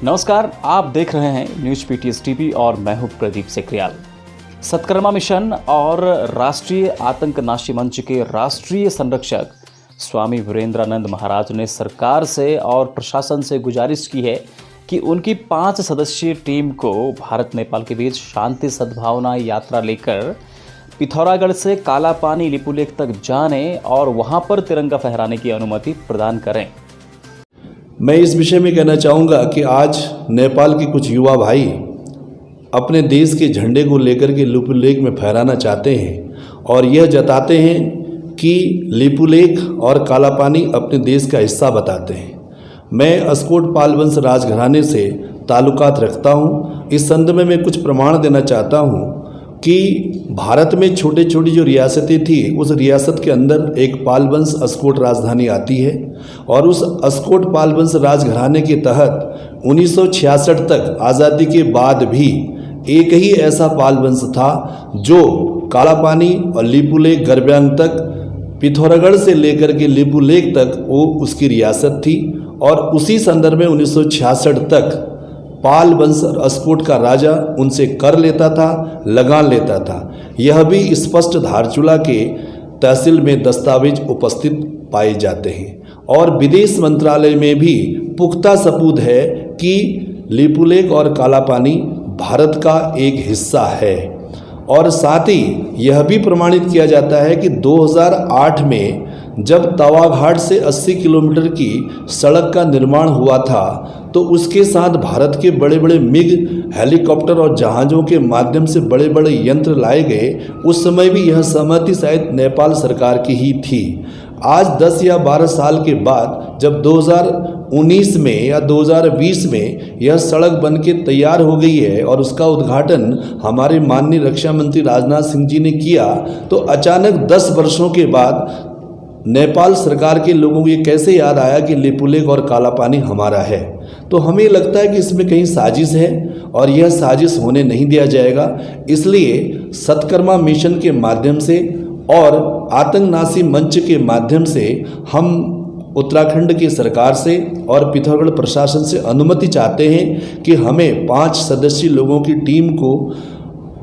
नमस्कार, आप देख रहे हैं न्यूज पीटीएस टीवी और मैं हूं प्रदीप सेक्रियाल। सत्कर्मा मिशन और राष्ट्रीय आतंकनाशी मंच के राष्ट्रीय संरक्षक स्वामी वीरेंद्रानंद महाराज ने सरकार से और प्रशासन से गुजारिश की है कि उनकी 5 सदस्यीय टीम को भारत नेपाल के बीच शांति सद्भावना यात्रा लेकर पिथौरागढ़ से कालापानी लिपुलेख तक जाने और वहां पर तिरंगा फहराने की अनुमति प्रदान करें। मैं इस विषय में कहना चाहूँगा कि आज नेपाल के कुछ युवा भाई अपने देश के झंडे को लेकर के लिपुलेख में फहराना चाहते हैं और यह जताते हैं कि लिपुलेख और कालापानी अपने देश का हिस्सा बताते हैं। मैं अस्कोट पालवंश राजघराने से ताल्लुकात रखता हूँ। इस संदर्भ में मैं कुछ प्रमाण देना चाहता हूँ कि भारत में छोटी छोटी जो रियासतें थी उस रियासत के अंदर एक पालवंश अस्कोट राजधानी आती है और उस अस्कोट पालवंश राजघराने के तहत 1966 तक आज़ादी के बाद भी एक ही ऐसा पालवंश था जो कालापानी और लिपुलेख गरब्यांग तक पिथौरागढ़ से लेकर के लिपुलेख तक वो उसकी रियासत थी और उसी संदर्भ में 1966 तक पाल वंश अस्कोट का राजा उनसे कर लेता था, लगान लेता था। यह भी स्पष्ट धारचूला के तहसील में दस्तावेज उपस्थित पाए जाते हैं और विदेश मंत्रालय में भी पुख्ता सबूत है कि लिपुलेख और कालापानी भारत का एक हिस्सा है। और साथ ही यह भी प्रमाणित किया जाता है कि 2008 में जब तवाघाट से 80 किलोमीटर की सड़क का निर्माण हुआ था तो उसके साथ भारत के बड़े बड़े मिग हेलीकॉप्टर और जहाज़ों के माध्यम से बड़े बड़े यंत्र लाए गए। उस समय भी यह सहमति शायद नेपाल सरकार की ही थी। आज 10 या 12 साल के बाद जब 2019 में या 2020 में यह सड़क बन के तैयार हो गई है और उसका उद्घाटन हमारे माननीय रक्षा मंत्री राजनाथ सिंह जी ने किया, तो अचानक 10 वर्षों के बाद नेपाल सरकार के लोगों को ये कैसे याद आया कि लिपुलेख और कालापानी हमारा है। तो हमें लगता है कि इसमें कहीं साजिश है और यह साजिश होने नहीं दिया जाएगा। इसलिए सत्कर्मा मिशन के माध्यम से और आतंकनाशी मंच के माध्यम से हम उत्तराखंड की सरकार से और पिथौरागढ़ प्रशासन से अनुमति चाहते हैं कि हमें 5 सदस्यीय लोगों की टीम को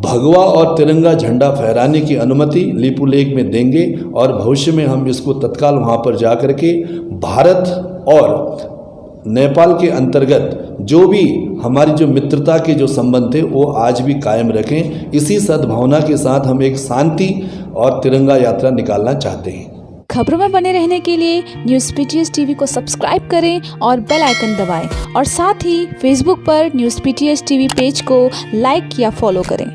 भगवा और तिरंगा झंडा फहराने की अनुमति लिपुलेख में देंगे और भविष्य में हम इसको तत्काल वहां पर जा कर के भारत और नेपाल के अंतर्गत जो भी हमारी जो मित्रता के जो संबंध थे वो आज भी कायम रखें। इसी सद्भावना के साथ हम एक शांति और तिरंगा यात्रा निकालना चाहते हैं। खबरों में बने रहने के लिए न्यूज पीटीएस टीवी को सब्सक्राइब करें और बेल आइकन दबाएं और साथ ही फेसबुक पर न्यूज पीटीएस टीवी पेज को लाइक या फॉलो करें।